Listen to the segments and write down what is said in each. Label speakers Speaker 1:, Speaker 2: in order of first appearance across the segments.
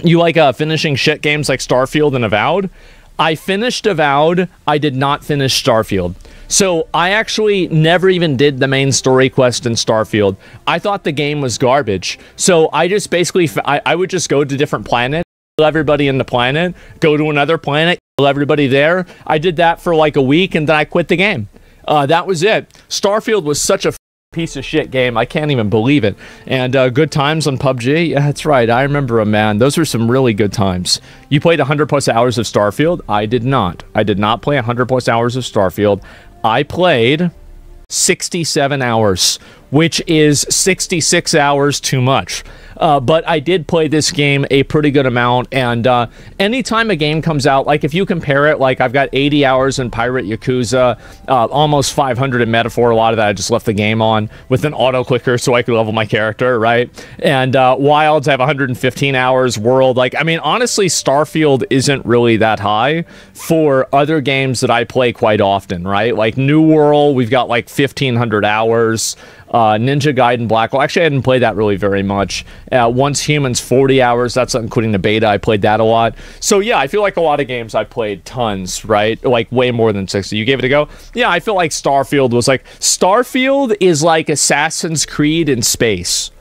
Speaker 1: You like finishing shit games like Starfield and Avowed? I finished Avowed. I did not finish Starfield. So I actually never even did the main story quest in Starfield. I thought the game was garbage. So I just basically, I would just go to different planets, kill everybody in the planet, go to another planet, kill everybody there. I did that for like a week and then I quit the game. That was it. Starfield was such a piece of shit game. I can't even believe it. And good times on PUBG. Yeah, that's right. I remember them, man. Those were some really good times. You played 100 plus hours of Starfield? I did not. I did not play 100 plus hours of Starfield. I played 67 hours, which is 66 hours too much. But I did play this game a pretty good amount, and anytime a game comes out, like if you compare it, like I've got 80 hours in Pirate Yakuza, almost 500 in Metaphor, a lot of that I just left the game on with an auto clicker so I could level my character, right? And Wilds, I have 115 hours, World, like, I mean, honestly, Starfield isn't really that high for other games that I play quite often, right? Like New World, we've got like 1,500 hours. Ninja Gaiden Black Hole. Actually, I didn't play that really very much. Once Humans, 40 hours. That's not including the beta. I played that a lot. So yeah, I feel like a lot of games I played tons, right? Like way more than 60. You gave it a go? Yeah, I feel like Starfield was like... Starfield is like Assassin's Creed in space.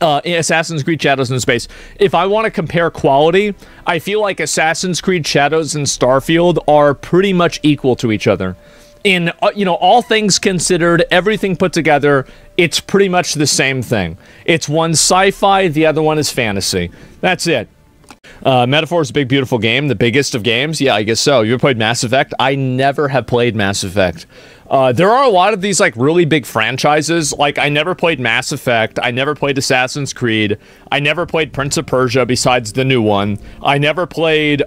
Speaker 1: Assassin's Creed Shadows in Space. If I want to compare quality, I feel like Assassin's Creed Shadows and Starfield are pretty much equal to each other. In, you know, all things considered, everything put together, it's pretty much the same thing. It's one sci-fi, the other one is fantasy. That's it. Metaphor is a big, beautiful game. The biggest of games? Yeah, I guess so. You ever played Mass Effect? I never have played Mass Effect. There are a lot of these, like, really big franchises. Like, I never played Mass Effect. I never played Assassin's Creed. I never played Prince of Persia besides the new one. I never played,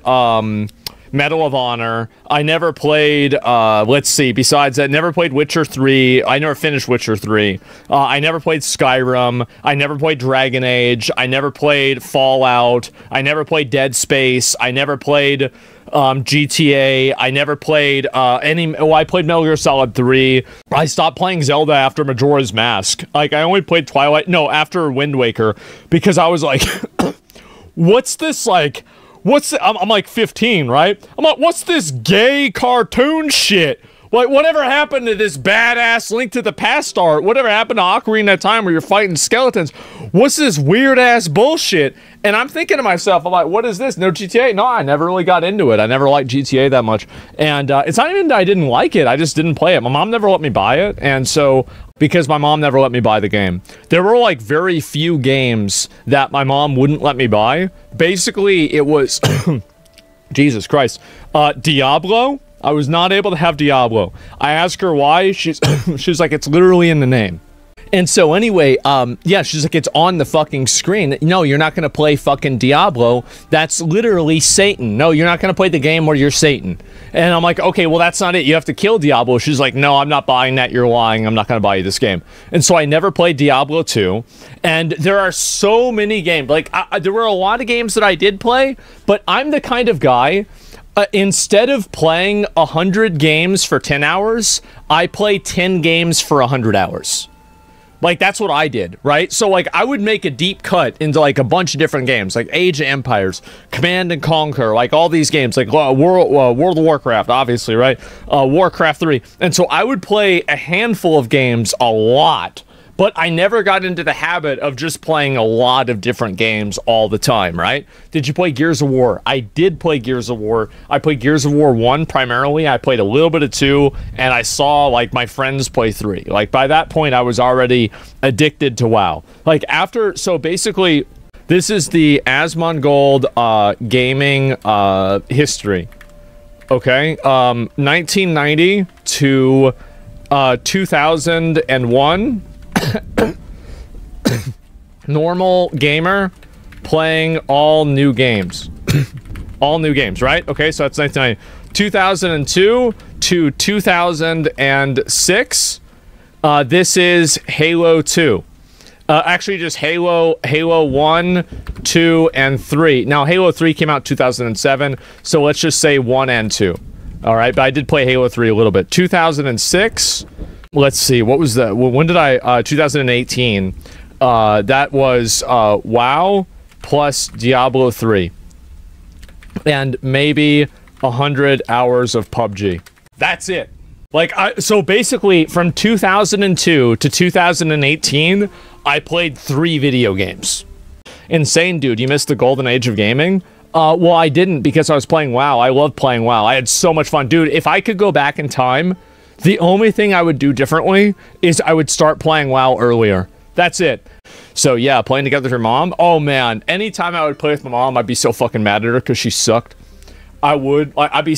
Speaker 1: Medal of Honor. I never played, let's see, besides that, never played Witcher 3. I never finished Witcher 3. I never played Skyrim. I never played Dragon Age. I never played Fallout. I never played Dead Space. I never played GTA. I never played I played Metal Gear Solid 3. I stopped playing Zelda after Majora's Mask. Like, I only played after Wind Waker, because I was like, what's this, like... I'm like 15, right? I'm like, what's this gay cartoon shit? Like, whatever happened to this badass Link to the Past art? Whatever happened to Ocarina of Time where you're fighting skeletons? What's this weird-ass bullshit? And I'm thinking to myself, I'm like, what is this? No GTA? No, I never really got into it. I never liked GTA that much. And it's not even that I didn't like it. I just didn't play it. My mom never let me buy it. And so, because my mom never let me buy the game, there were, like, very few games that my mom wouldn't let me buy. Basically, it was... Jesus Christ. Diablo? I was not able to have Diablo. I asked her why. She's like, it's literally in the name. And so anyway, yeah, she's like, it's on the fucking screen. No, you're not going to play fucking Diablo. That's literally Satan. No, you're not going to play the game where you're Satan. And I'm like, okay, well, that's not it. You have to kill Diablo. She's like, no, I'm not buying that. You're lying. I'm not going to buy you this game. And so I never played Diablo 2. And there are so many games. Like, there were a lot of games that I did play, but I'm the kind of guy... instead of playing 100 games for 10 hours, I play 10 games for 100 hours. Like, that's what I did, right? So, like, I would make a deep cut into, like, a bunch of different games, like Age of Empires, Command and Conquer, like, all these games, like World of Warcraft, obviously, right? Warcraft 3. And so I would play a handful of games a lot. But I never got into the habit of just playing a lot of different games all the time, right? Did you play Gears of War? I did play Gears of War. I played Gears of War 1 primarily. I played a little bit of 2, and I saw, like, my friends play 3. Like, by that point, I was already addicted to WoW. Like, after... So, basically, this is the Asmongold gaming history. Okay? 1990 to 2001... normal gamer playing all new games. All new games, right? Okay, so that's 1990. 2002 to 2006. This is Halo 2. Actually, just Halo 1, 2, and 3. Now, Halo 3 came out 2007, so let's just say 1 and 2. All right, but I did play Halo 3 a little bit. 2006. Let's see, what was the... When did I... 2018. That was WoW, plus Diablo 3. And maybe 100 hours of PUBG. That's it. Like, so basically, from 2002 to 2018, I played 3 video games. Insane, dude. You missed the golden age of gaming? Well, I didn't because I was playing WoW. I love playing WoW. I had so much fun. Dude, if I could go back in time, the only thing I would do differently is I would start playing WoW earlier. That's it. So, yeah, playing together with your mom? Oh, man. Anytime I would play with my mom, I'd be so fucking mad at her because she sucked. I would, like, I'd be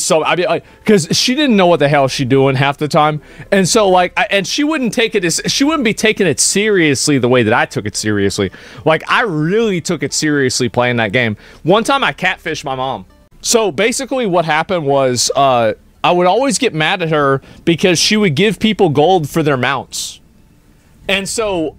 Speaker 1: like, because she didn't know what the hell she doing half the time, and so, like, and she wouldn't take it as, she wouldn't be taking it seriously the way that I took it seriously. Like, I really took it seriously playing that game. One time, I catfished my mom. So, basically, what happened was, I would always get mad at her because she would give people gold for their mounts. And so,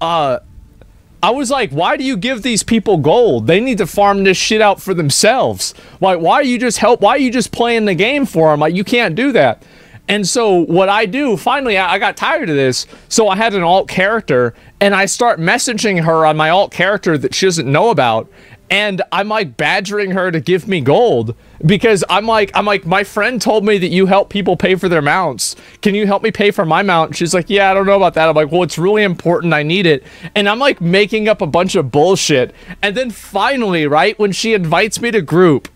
Speaker 1: I was like, why do you give these people gold? They need to farm this shit out for themselves. Like, why are you just playing the game for them? Like, you can't do that. And so what I do, finally, I got tired of this. So I had an alt character and I start messaging her on my alt character that she doesn't know about. And I'm like badgering her to give me gold because I'm like, my friend told me that you help people pay for their mounts. Can you help me pay for my mount? She's like, yeah, I don't know about that. I'm like, well, it's really important. I need it. And I'm like making up a bunch of bullshit. And then finally, right, when she invites me to group,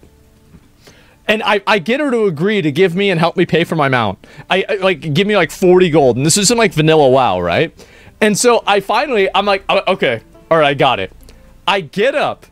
Speaker 1: and I get her to agree to give me and help me pay for my mount. I like, give me like 40 gold. And this isn't like vanilla WoW, right? And so I'm like, okay, all right, I got it. I get up.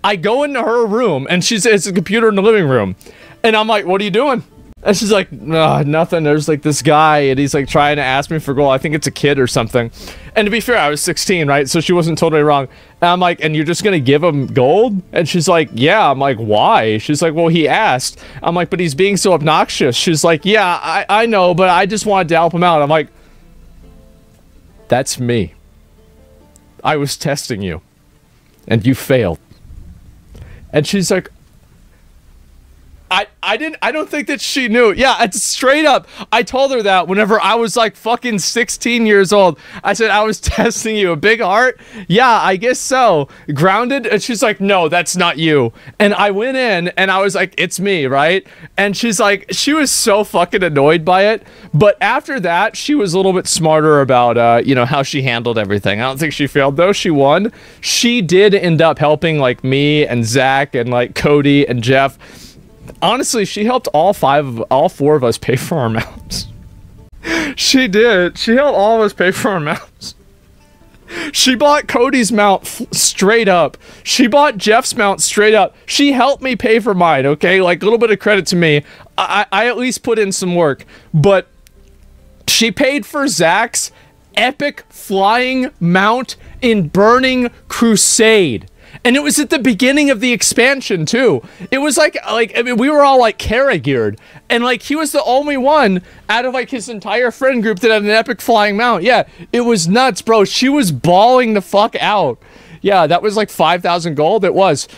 Speaker 1: I go into her room, and it's a computer in the living room. And I'm like, what are you doing? And she's like, nothing. There's like this guy, and he's like trying to ask me for gold. I think it's a kid or something. And to be fair, I was 16, right? So she wasn't totally wrong. And I'm like, and you're just going to give him gold? And she's like, yeah. I'm like, why? She's like, well, he asked. I'm like, but he's being so obnoxious. She's like, yeah, I know, but I just wanted to help him out. I'm like, that's me. I was testing you, and you failed. And she's like, I don't think that she knew. Yeah, it's straight up. I told her that whenever I was like fucking 16 years old. I said, I was testing you. A big heart? Yeah, I guess so. Grounded? And she's like, no, that's not you. And I went in and I was like, it's me, right? And she's like, she was so fucking annoyed by it. But after that, she was a little bit smarter about, you know, how she handled everything. I don't think she failed though. She won. She did end up helping like me and Zach and like Cody and Jeff. Honestly, she helped all 4 of us pay for our mounts. She did. She helped all of us pay for our mounts. She bought Cody's mount straight up. She bought Jeff's mount straight up. She helped me pay for mine, okay? Like, a little bit of credit to me. I at least put in some work. But she paid for Zach's epic flying mount in Burning Crusade. And it was at the beginning of the expansion, too. It was like I mean, we were all, like, Kara-geared. And, like, he was the only one out of, like, his entire friend group that had an epic flying mount. Yeah, it was nuts, bro. She was bawling the fuck out. Yeah, that was, like, 5,000 gold. It was.